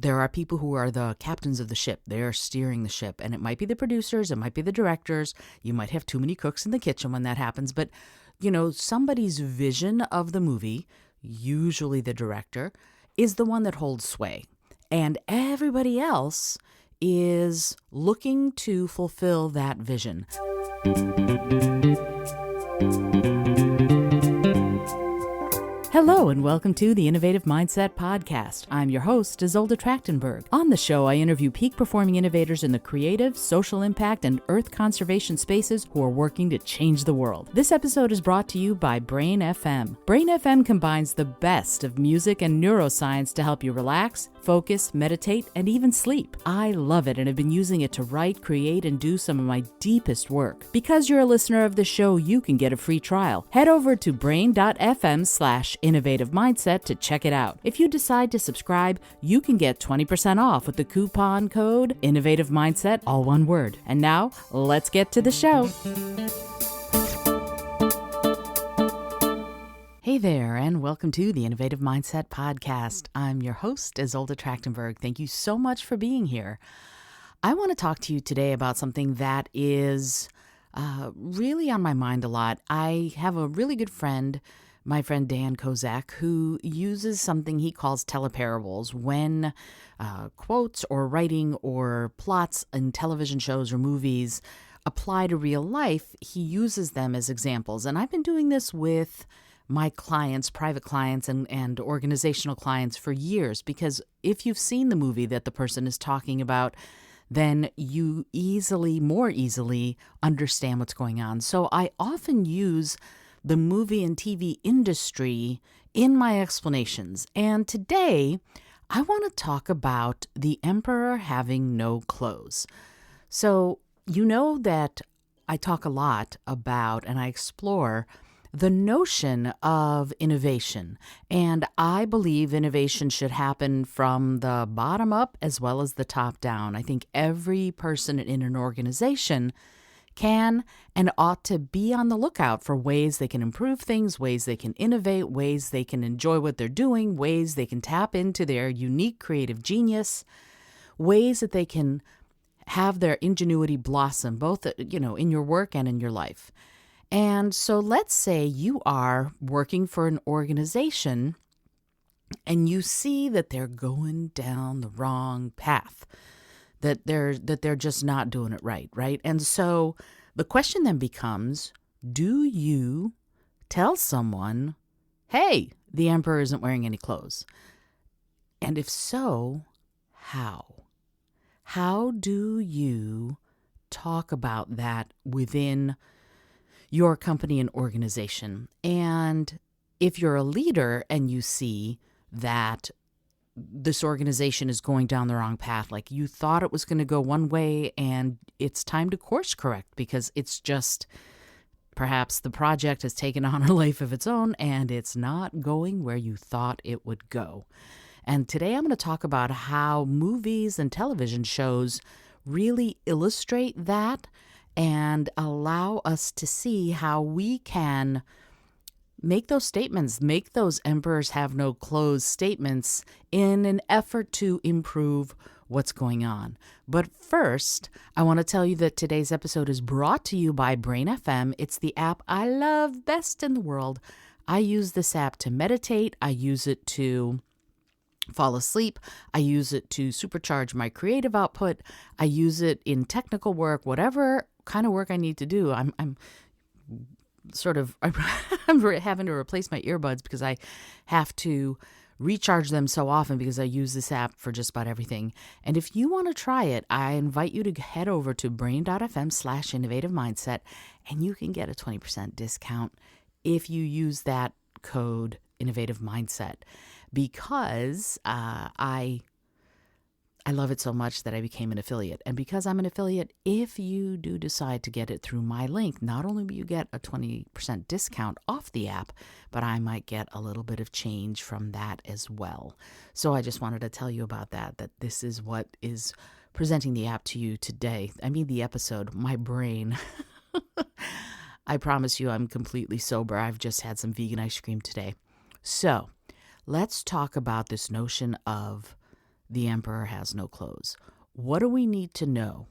there are people who are the captains of the ship. They are steering the ship. And it might be the producers, it might be the directors. You might have too many cooks in the kitchen when that happens. But, somebody's vision of the movie, usually the director, is the one that holds sway. And everybody else is looking to fulfill that vision. Hello and welcome to the Innovative Mindset Podcast. I'm your host, Isolde Trachtenberg. On the show, I interview peak performing innovators in the creative, social impact, and earth conservation spaces who are working to change the world. This episode is brought to you by Brain FM. Brain FM combines the best of music and neuroscience to help you relax, focus, meditate, and even sleep. I love it and have been using it to write, create, and do some of my deepest work. Because you're a listener of the show, you can get a free trial. Head over to brain.fm/innovative mindset to check it out. If you decide to subscribe, you can get 20% off with the coupon code Innovative Mindset, all one word. And now, let's get to the show. Hey there, and welcome to the Innovative Mindset Podcast. I'm your host, Isolde Trachtenberg. Thank you so much for being here. I want to talk to you today about something that is really on my mind a lot. I have a really good friend, my friend Dan Kozak, who uses something he calls teleparables when quotes or writing or plots in television shows or movies apply to real life. He uses them as examples. And I've been doing this with my clients, private clients and organizational clients for years, because if you've seen the movie that the person is talking about, then you more easily understand what's going on. So I often use the movie and TV industry in my explanations. And today, I want to talk about the emperor having no clothes. So you know that I talk a lot about and I explore the notion of innovation. And I believe innovation should happen from the bottom up as well as the top down. I think every person in an organization can and ought to be on the lookout for ways they can improve things, ways they can innovate, ways they can enjoy what they're doing, ways they can tap into their unique creative genius, ways that they can have their ingenuity blossom, both, in your work and in your life. And so let's say you are working for an organization and you see that they're going down the wrong path, that they're just not doing it right? And so the question then becomes, do you tell someone, hey, the emperor isn't wearing any clothes? And if so, how? How do you talk about that within your company and organization? And if you're a leader and you see that this organization is going down the wrong path, like you thought it was going to go one way and it's time to course correct because it's just perhaps the project has taken on a life of its own and it's not going where you thought it would go. And today I'm going to talk about how movies and television shows really illustrate that and allow us to see how we can make those statements, make those emperors have no clothes statements in an effort to improve what's going on. But first, I want to tell you that today's episode is brought to you by Brain FM. It's the app I love best in the world. I use this app to meditate. I use it to fall asleep. I use it to supercharge my creative output. I use it in technical work, whatever kind of work I need to do. I'm having to replace my earbuds because I have to recharge them so often because I use this app for just about everything. And if you want to try it, I invite you to head over to brain.fm/innovative mindset and you can get a 20% discount if you use that code Innovative Mindset, because I love it so much that I became an affiliate. And because I'm an affiliate, if you do decide to get it through my link, not only will you get a 20% discount off the app, but I might get a little bit of change from that as well. So I just wanted to tell you about that this is what is presenting the app to you today. I mean, the episode, my brain. I promise you I'm completely sober. I've just had some vegan ice cream today. So let's talk about this notion of the emperor has no clothes. What do we need to know?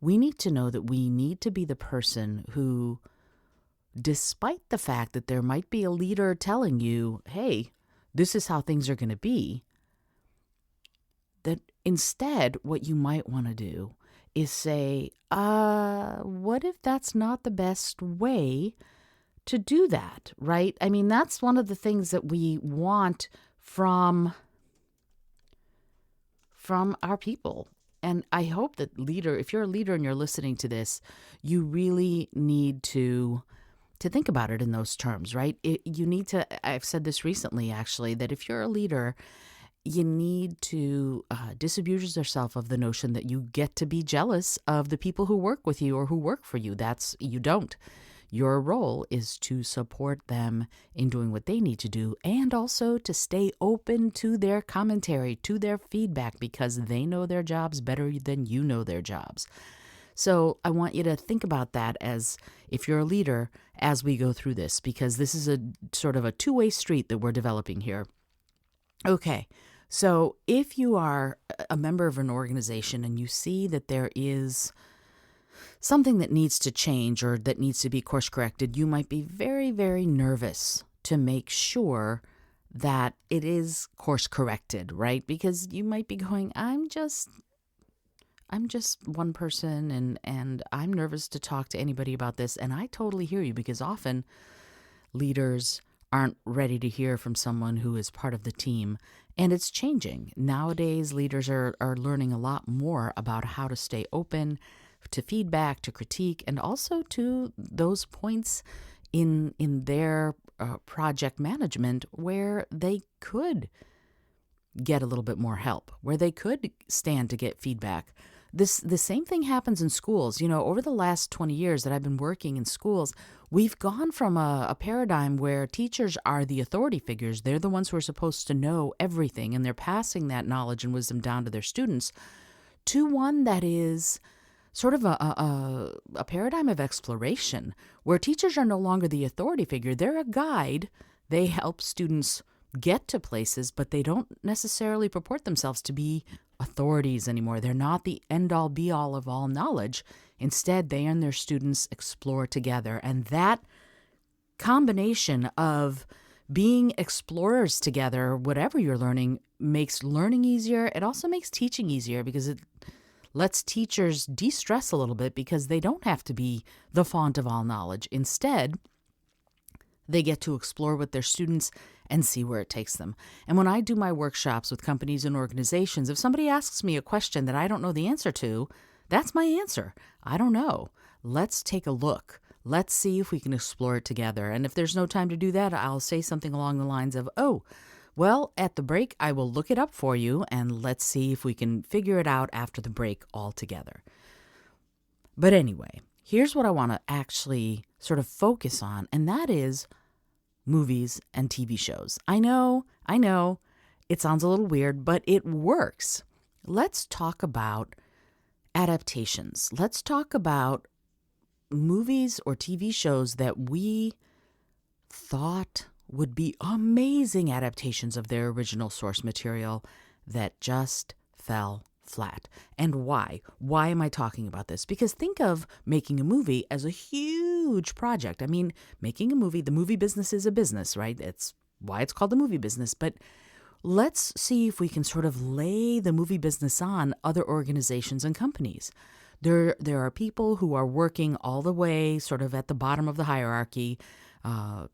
We need to know that we need to be the person who, despite the fact that there might be a leader telling you, hey, this is how things are going to be, that instead what you might want to do is say, what if that's not the best way to do that, right? I mean, that's one of the things that we want from our people. And I hope that if you're a leader and you're listening to this, you really need to think about it in those terms, right? You need to, I've said this recently, actually, that if you're a leader, you need to disabuse yourself of the notion that you get to be jealous of the people who work with you or who work for you. You don't. Your role is to support them in doing what they need to do, and also to stay open to their commentary, to their feedback, because they know their jobs better than you know their jobs. So I want you to think about that as, if you're a leader, as we go through this, because this is a sort of a two-way street that we're developing here. Okay, so if you are a member of an organization and you see that there is something that needs to change or that needs to be course corrected, you might be very, very nervous to make sure that it is course corrected, right? Because you might be going, I'm just one person and I'm nervous to talk to anybody about this. And I totally hear you, because often leaders aren't ready to hear from someone who is part of the team. And it's changing. Nowadays, leaders are learning a lot more about how to stay open to feedback, to critique, and also to those points in their project management where they could get a little bit more help, where they could stand to get feedback. The same thing happens in schools. You know, over the last 20 years that I've been working in schools, we've gone from a paradigm where teachers are the authority figures. They're the ones who are supposed to know everything, and they're passing that knowledge and wisdom down to their students, to one that is sort of a paradigm of exploration, where teachers are no longer the authority figure. They're a guide. They help students get to places, but they don't necessarily purport themselves to be authorities anymore. They're not the end-all, be-all of all knowledge. Instead, they and their students explore together. And that combination of being explorers together, whatever you're learning, makes learning easier. It also makes teaching easier, because it lets teachers de-stress a little bit, because they don't have to be the font of all knowledge. Instead, they get to explore with their students and see where it takes them. And when I do my workshops with companies and organizations, if somebody asks me a question that I don't know the answer to, that's my answer. I don't know. Let's take a look. Let's see if we can explore it together. And if there's no time to do that, I'll say something along the lines of, well, at the break, I will look it up for you, and let's see if we can figure it out after the break all together. But anyway, here's what I want to actually sort of focus on, and that is movies and TV shows. I know, it sounds a little weird, but it works. Let's talk about adaptations. Let's talk about movies or TV shows that we thought would be amazing adaptations of their original source material that just fell flat. And why? Why am I talking about this? Because think of making a movie as a huge project. I mean, making a movie, the movie business is a business, right? It's why it's called the movie business. But let's see if we can sort of lay the movie business on other organizations and companies. There are people who are working all the way sort of at the bottom of the hierarchy,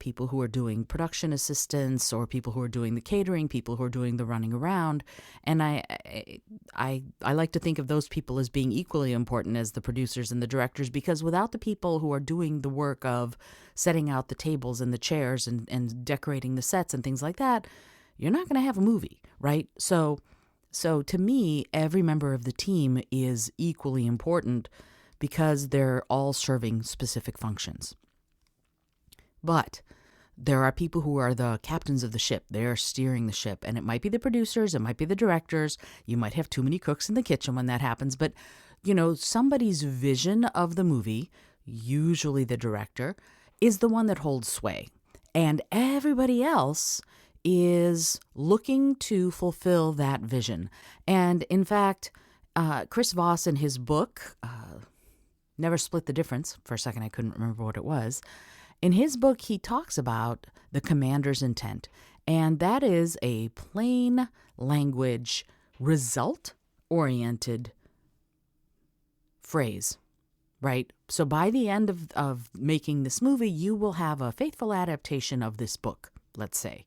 people who are doing production assistance, or people who are doing the catering, people who are doing the running around. And I like to think of those people as being equally important as the producers and the directors, because without the people who are doing the work of setting out the tables and the chairs and decorating the sets and things like that, you're not going to have a movie, right? So to me, every member of the team is equally important, because they're all serving specific functions. But there are people who are the captains of the ship. They're steering the ship. And it might be the producers. It might be the directors. You might have too many cooks in the kitchen when that happens. But, somebody's vision of the movie, usually the director, is the one that holds sway. And everybody else is looking to fulfill that vision. And in fact, Chris Voss in his book, Never Split the Difference, for a second I couldn't remember what it was. In his book, he talks about the commander's intent, and that is a plain language, result-oriented phrase, right? So by the end of making this movie, you will have a faithful adaptation of this book, let's say.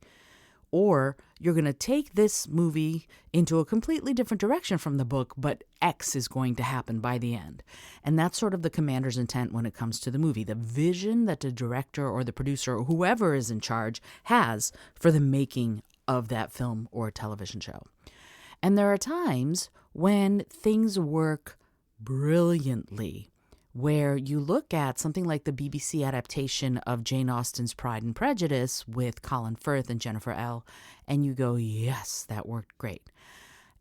Or you're going to take this movie into a completely different direction from the book, but X is going to happen by the end. And that's sort of the commander's intent when it comes to the movie, the vision that the director or the producer or whoever is in charge has for the making of that film or television show. And there are times when things work brilliantly, where you look at something like the BBC adaptation of Jane Austen's Pride and Prejudice with Colin Firth and Jennifer L., and you go, yes, that worked great.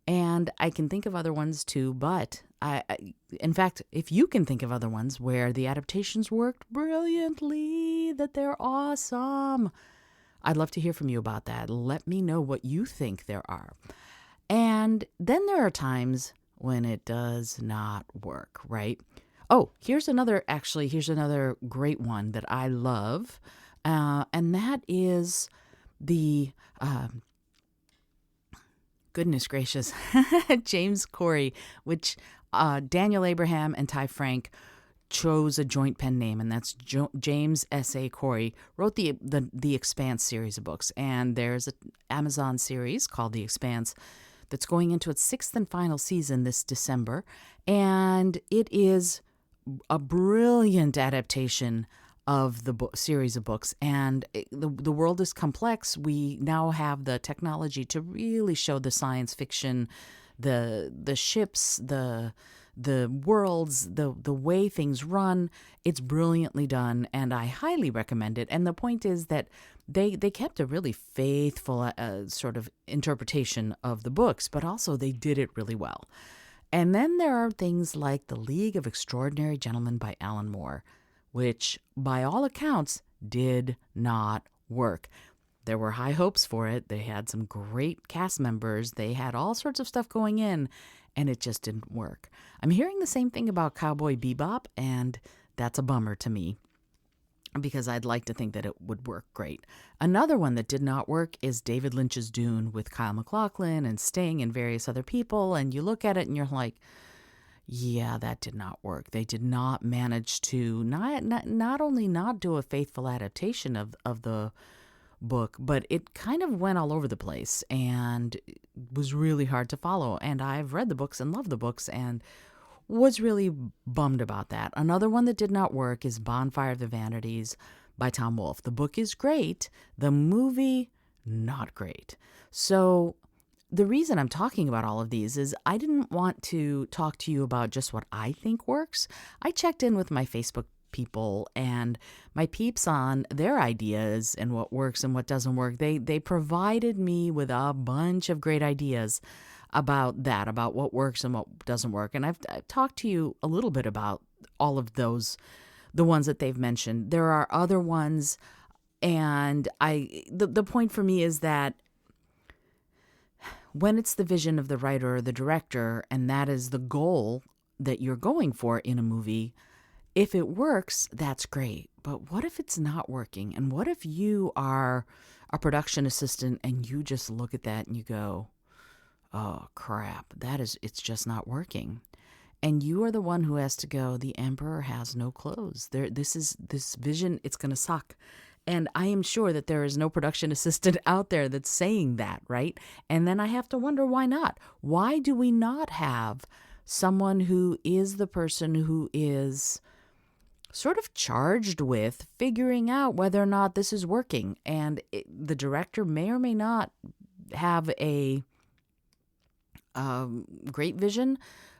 And I can think of other ones too, but in fact, if you can think of other ones where the adaptations worked brilliantly, that they're awesome, I'd love to hear from you about that. Let me know what you think there are. And then there are times when it does not work, right? Oh, here's another great one that I love, and that is the, goodness gracious, James Corey, which Daniel Abraham and Ty Frank chose a joint pen name, and that's James S.A. Corey, wrote the Expanse series of books, and there's an Amazon series called The Expanse that's going into its 6th and final season this December, and it is a brilliant adaptation of the series of books. And the world is complex. We now have the technology to really show the science fiction, the ships, the worlds, the way things run. It's brilliantly done, and I highly recommend it. And the point is that they kept a really faithful sort of interpretation of the books, but also they did it really well. And then there are things like The League of Extraordinary Gentlemen by Alan Moore, which by all accounts did not work. There were high hopes for it. They had some great cast members. They had all sorts of stuff going in, and it just didn't work. I'm hearing the same thing about Cowboy Bebop, and that's a bummer to me, because I'd like to think that it would work great. Another one that did not work is David Lynch's Dune with Kyle MacLachlan and Sting and various other people, and you look at it and you're like, yeah, that did not work. They did not manage to not only not do a faithful adaptation of the book, but it kind of went all over the place and was really hard to follow. And I've read the books and loved the books and was really bummed about that. Another one that did not work is Bonfire of the Vanities by Tom Wolfe. The book is great. The movie, not great. So the reason I'm talking about all of these is I didn't want to talk to you about just what I think works. I checked in with my Facebook people and my peeps on their ideas and what works and what doesn't work. They provided me with a bunch of great ideas about that, about what works and what doesn't work. And I've talked to you a little bit about all of those, the ones that they've mentioned. There are other ones, and the point for me is that when it's the vision of the writer or the director, and that is the goal that you're going for in a movie, if it works, that's great. But what if it's not working? And what if you are a production assistant and you just look at that and you go, oh, crap, it's just not working. And you are the one who has to go, the emperor has no clothes. This vision, it's going to suck. And I am sure that there is no production assistant out there that's saying that, right? And then I have to wonder, why not? Why do we not have someone who is the person who is sort of charged with figuring out whether or not this is working? And the director may or may not have a great vision,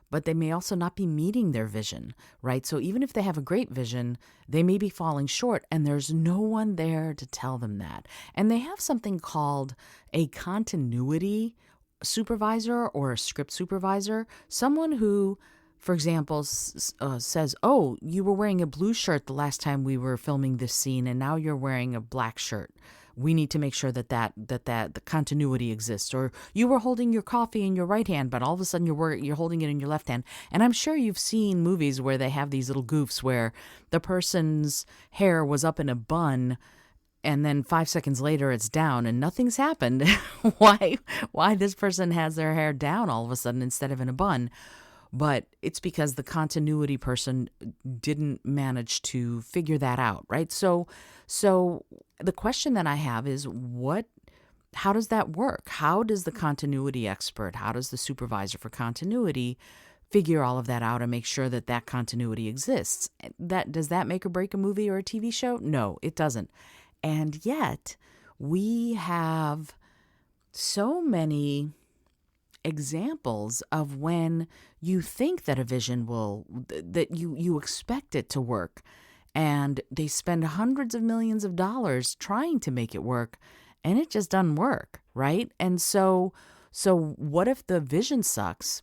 but they may also not be meeting their vision, right? So even if they have a great vision, they may be falling short, and there's no one there to tell them that. And they have something called a continuity supervisor or a script supervisor, someone who, for example, says, oh, you were wearing a blue shirt the last time we were filming this scene, and now you're wearing a black shirt. we need to make sure that the continuity exists. Or you were holding your coffee in your right hand, but all of a sudden you're holding it in your left hand. And I'm sure you've seen movies where they have these little goofs where the person's hair was up in a bun and then 5 seconds later it's down and nothing's happened. Why this person has their hair down all of a sudden instead of in a bun? But it's because the continuity person didn't manage to figure that out, right? So the question that I have is how does that work? How does the continuity expert, how does the supervisor for continuity figure all of that out and make sure that continuity exists? Does that make or break a movie or a TV show? No, it doesn't. And yet we have so many examples of when you think that a vision that you expect it to work, and they spend hundreds of millions of dollars trying to make it work, and it just doesn't work, right? And so what if the vision sucks?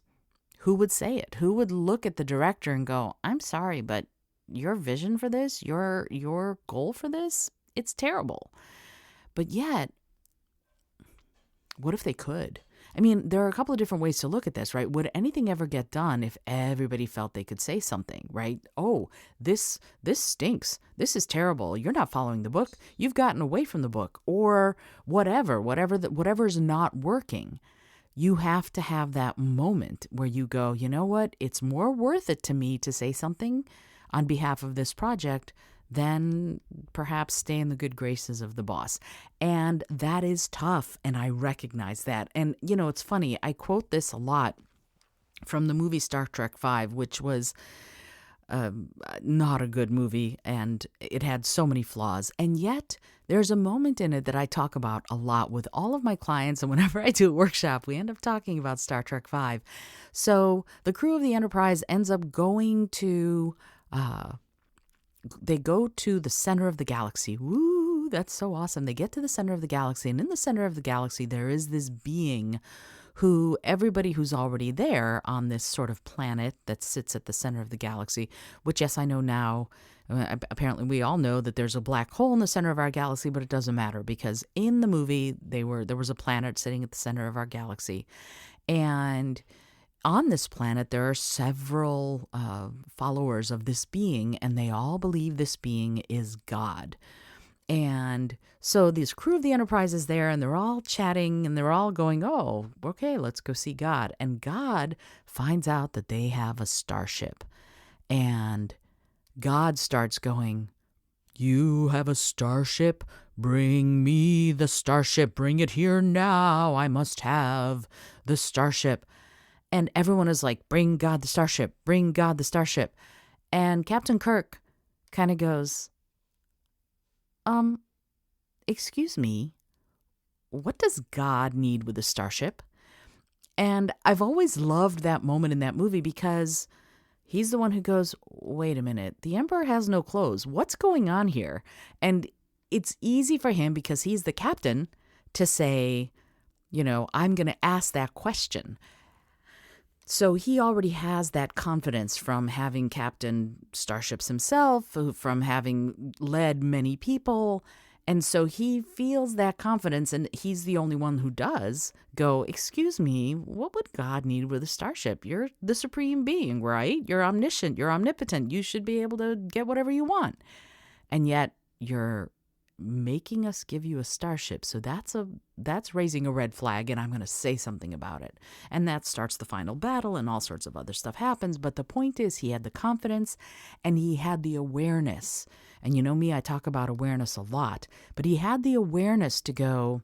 Who would say it? Who would look at the director and go, I'm sorry, but your vision for this, your goal for this, it's terrible. But yet, what if they could? I mean, there are a couple of different ways to look at this, right? Would anything ever get done if everybody felt they could say something, right? Oh, this stinks. This is terrible. You're not following the book. You've gotten away from the book, or whatever's not working. You have to have that moment where you go, you know what? It's more worth it to me to say something on behalf of this project than perhaps stay in the good graces of the boss. And that is tough, and I recognize that. And, it's funny, I quote this a lot from the movie Star Trek V, which was not a good movie, and it had so many flaws. And yet, there's a moment in it that I talk about a lot with all of my clients, and whenever I do a workshop, we end up talking about Star Trek V. So the crew of the Enterprise ends up going to... they go to the center of the galaxy. Woo, that's so awesome. They get to the center of the galaxy, and in the center of the galaxy, there is this being who everybody who's already there on this sort of planet that sits at the center of the galaxy, which, yes, I know now, apparently we all know that there's a black hole in the center of our galaxy, but it doesn't matter because in the movie, there was a planet sitting at the center of our galaxy. And on this planet, there are several followers of this being, and they all believe this being is God. And so this crew of the Enterprise is there, and they're all chatting, and they're all going, oh, okay, let's go see God. And God finds out that they have a starship. And God starts going, you have a starship? Bring me the starship. Bring it here now. I must have the starship. And everyone is like, bring God the starship, bring God the starship. And Captain Kirk kind of goes, excuse me, what does God need with a starship? And I've always loved that moment in that movie because he's the one who goes, wait a minute, the Emperor has no clothes. What's going on here? And it's easy for him because he's the captain to say, I'm going to ask that question. So he already has that confidence from having captained starships himself, from having led many people. And so he feels that confidence, and he's the only one who does go, excuse me, what would God need with a starship? You're the supreme being, right? You're omniscient, you're omnipotent. You should be able to get whatever you want. And yet you're making us give you a starship. So that's raising a red flag, and I'm going to say something about it. And that starts the final battle, and all sorts of other stuff happens. But the point is, he had the confidence and he had the awareness. And you know me, I talk about awareness a lot, but he had the awareness to go,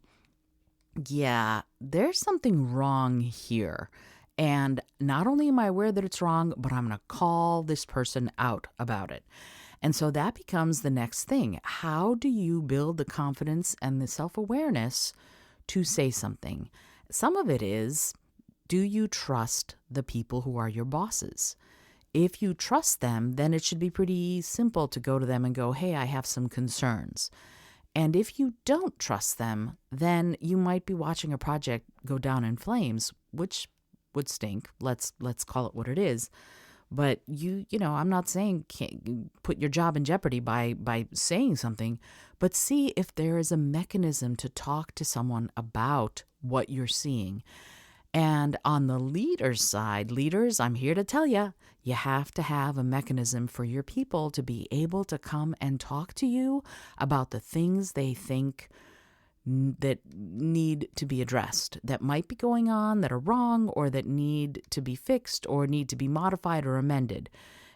yeah, there's something wrong here. And not only am I aware that it's wrong, but I'm going to call this person out about it. And so that becomes the next thing. How do you build the confidence and the self-awareness to say something? Some of it is, do you trust the people who are your bosses? If you trust them, then it should be pretty simple to go to them and go, hey, I have some concerns. And if you don't trust them, then you might be watching a project go down in flames, which would stink. Let's call it what it is. But I'm not saying put your job in jeopardy by saying something, but see if there is a mechanism to talk to someone about what you're seeing. And on the leader's side, leaders, I'm here to tell you, you have to have a mechanism for your people to be able to come and talk to you about the things they think that need to be addressed, that might be going on, that are wrong, or that need to be fixed, or need to be modified or amended.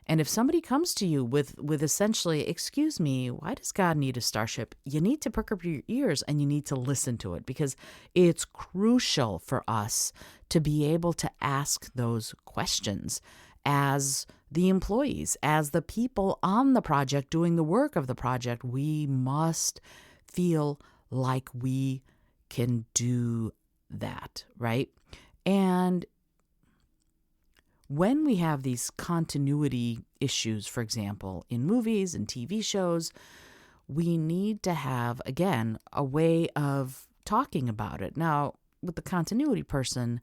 And if somebody comes to you with essentially, excuse me, why does God need a starship? You need to perk up your ears and you need to listen to it, because it's crucial for us to be able to ask those questions as the employees, as the people on the project doing the work of the project. We must feel like we can do that, right? And when we have these continuity issues, for example, in movies and TV shows, we need to have, again, a way of talking about it. Now, with the continuity person,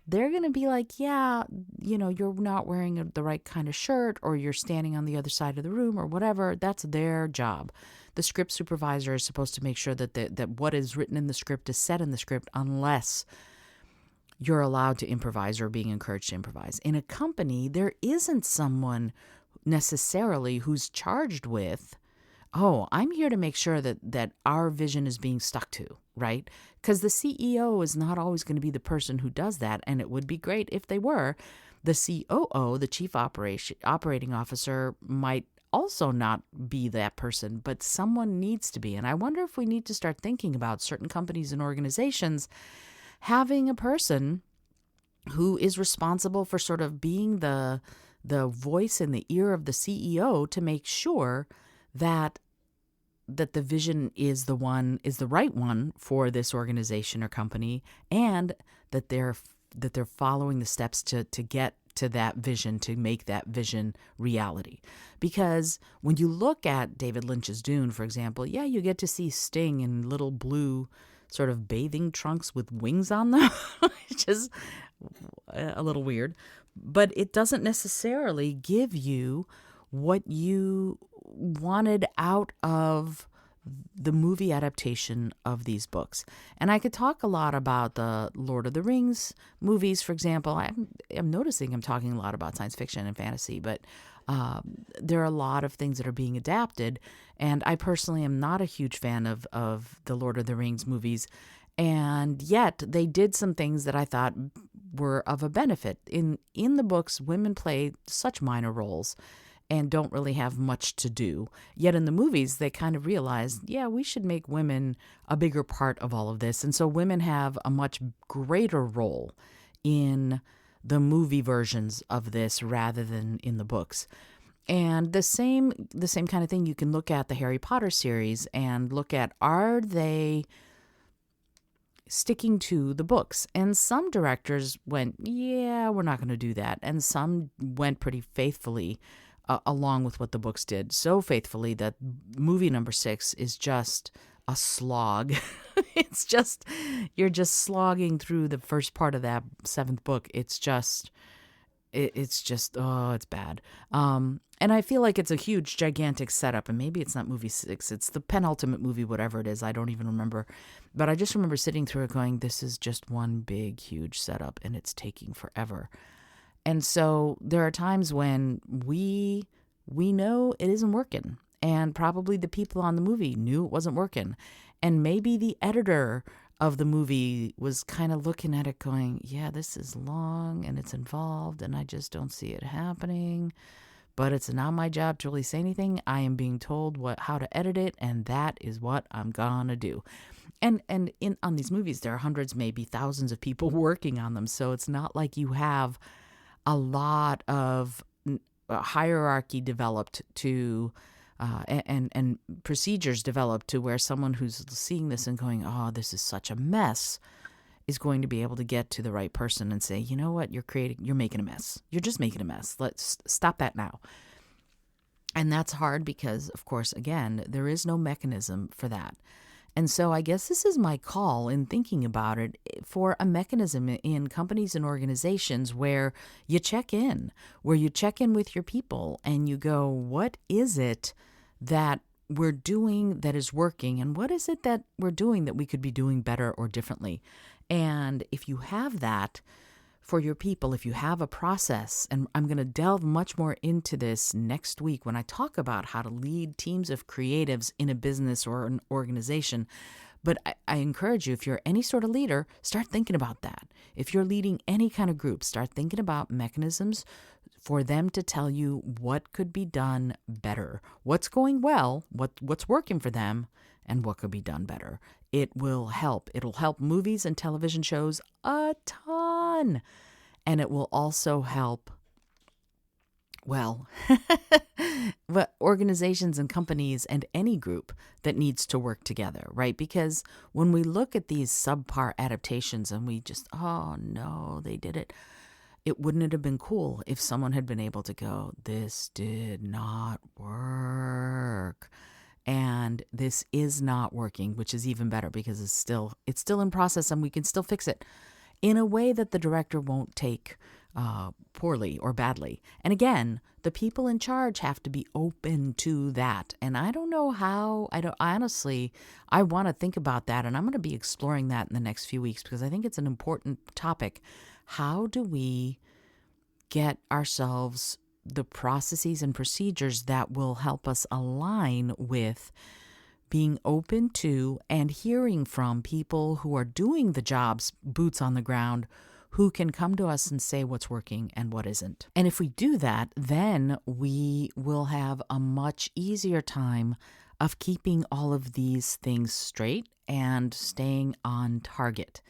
they're going to be like, yeah, you're not wearing the right kind of shirt, or you're standing on the other side of the room, or whatever. That's their job. The script supervisor is supposed to make sure that what is written in the script is said in the script, unless you're allowed to improvise or being encouraged to improvise. In a company, there isn't someone necessarily who's charged with, oh, I'm here to make sure that our vision is being stuck to, right? Because the CEO is not always going to be the person who does that, and it would be great if they were. The COO, the Chief Operating Officer, might also not be that person, but someone needs to be. And I wonder if we need to start thinking about certain companies and organizations having a person who is responsible for sort of being the voice in the ear of the CEO to make sure that the vision is the right one for this organization or company, and that they're following the steps to get to that vision, to make that vision reality. Because when you look at David Lynch's Dune, for example, yeah, you get to see Sting in little blue sort of bathing trunks with wings on them, which is a little weird, but it doesn't necessarily give you what you wanted out of the movie adaptation of these books. And I could talk a lot about the Lord of the Rings movies, for example. I'm noticing I'm talking a lot about science fiction and fantasy, but there are a lot of things that are being adapted. And I personally am not a huge fan of the Lord of the Rings movies. And yet they did some things that I thought were of a benefit. In the books, women play such minor roles and don't really have much to do. Yet in the movies, they kind of realized, yeah, we should make women a bigger part of all of this. And so women have a much greater role in the movie versions of this rather than in the books. And the same kind of thing, you can look at the Harry Potter series and look at, are they sticking to the books? And some directors went, yeah, we're not going to do that. And some went pretty faithfully along with what the books did, so faithfully that movie number 6 is just a slog. It's just, you're just slogging through the first part of that 7th book. It's just, oh, it's bad. And I feel like it's a huge, gigantic setup, and maybe it's not movie 6, it's the penultimate movie, whatever it is, I don't even remember. But I just remember sitting through it going, this is just one big, huge setup, and it's taking forever. And so there are times when we know it isn't working, and probably the people on the movie knew it wasn't working. And maybe the editor of the movie was kind of looking at it going, yeah, this is long and it's involved and I just don't see it happening. But it's not my job to really say anything. I am being told how to edit it, and that is what I'm gonna do. And on these movies, there are hundreds, maybe thousands of people working on them. So it's not like you have a lot of hierarchy developed to and procedures developed to where someone who's seeing this and going, oh, this is such a mess, is going to be able to get to the right person and say, you know what, you're making a mess. You're just making a mess. Let's stop that now. And that's hard because, of course, again, there is no mechanism for that. And so I guess this is my call in thinking about it for a mechanism in companies and organizations where you check in with your people and you go, what is it that we're doing that is working, and what is it that we're doing that we could be doing better or differently? And if you have that for your people, if you have a process, and I'm going to delve much more into this next week when I talk about how to lead teams of creatives in a business or an organization. But I encourage you, if you're any sort of leader, start thinking about that. If you're leading any kind of group, start thinking about mechanisms for them to tell you what could be done better, what's going well, what's working for them, and what could be done better. It will help. It'll help movies and television shows a ton. And it will also help, well, organizations and companies and any group that needs to work together, right? Because when we look at these subpar adaptations and we just, oh no, they did it. Wouldn't it have been cool if someone had been able to go, this did not work. And this is not working, which is even better because it's still in process and we can still fix it in a way that the director won't take poorly or badly. And again, the people in charge have to be open to that. And I don't know how, I want to think about that. And I'm going to be exploring that in the next few weeks because I think it's an important topic. How do we get ourselves the processes and procedures that will help us align with being open to and hearing from people who are doing the jobs, boots on the ground, who can come to us and say what's working and what isn't. And if we do that, then we will have a much easier time of keeping all of these things straight and staying on target.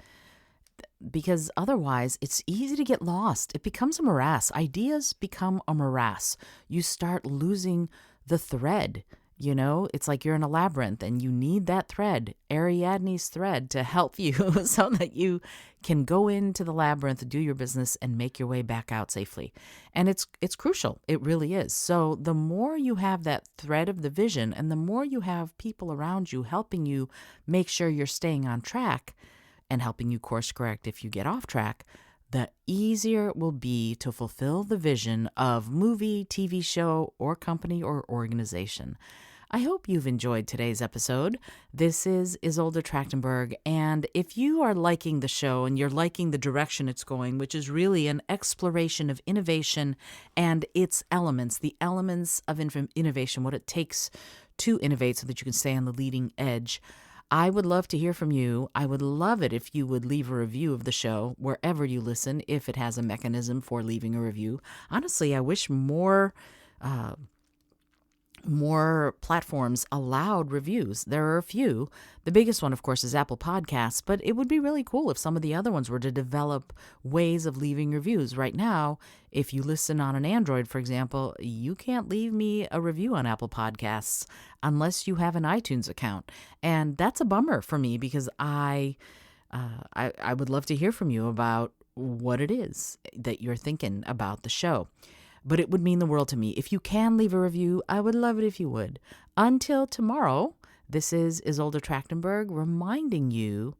Because otherwise, it's easy to get lost. It becomes a morass. Ideas become a morass. You start losing the thread. You know, it's like you're in a labyrinth and you need that thread, Ariadne's thread, to help you so that you can go into the labyrinth, do your business, and make your way back out safely. And it's crucial. It really is. So the more you have that thread of the vision and the more you have people around you helping you make sure you're staying on track and helping you course correct if you get off track, the easier it will be to fulfill the vision of movie, TV show, or company or organization. I hope you've enjoyed today's episode. This is Isolde Trachtenberg, and if you are liking the show and you're liking the direction it's going, which is really an exploration of innovation and its elements, the elements of innovation, what it takes to innovate so that you can stay on the leading edge, I would love to hear from you. I would love it if you would leave a review of the show wherever you listen, if it has a mechanism for leaving a review. Honestly, I wish more platforms allowed reviews. There are a few. The biggest one, of course, is Apple Podcasts, but it would be really cool if some of the other ones were to develop ways of leaving reviews. Right now, if you listen on an Android, for example, you can't leave me a review on Apple Podcasts unless you have an iTunes account. And that's a bummer for me because I would love to hear from you about what it is that you're thinking about the show. But it would mean the world to me. If you can leave a review, I would love it if you would. Until tomorrow, this is Isolde Trachtenberg reminding you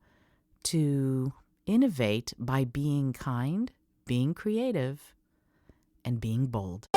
to innovate by being kind, being creative, and being bold.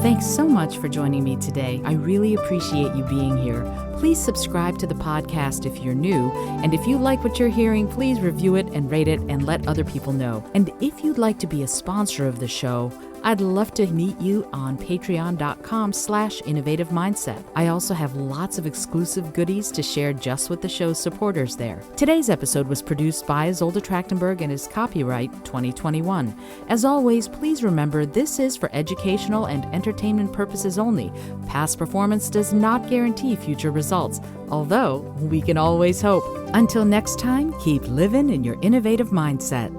Thanks so much for joining me today. I really appreciate you being here. Please subscribe to the podcast if you're new. And if you like what you're hearing, please review it and rate it and let other people know. And if you'd like to be a sponsor of the show, I'd love to meet you on patreon.com/innovative mindset. I also have lots of exclusive goodies to share just with the show's supporters there. Today's episode was produced by Isolde Trachtenberg and is copyright 2021. As always, please remember this is for educational and entertainment purposes only. Past performance does not guarantee future results, although we can always hope. Until next time, keep living in your innovative mindset.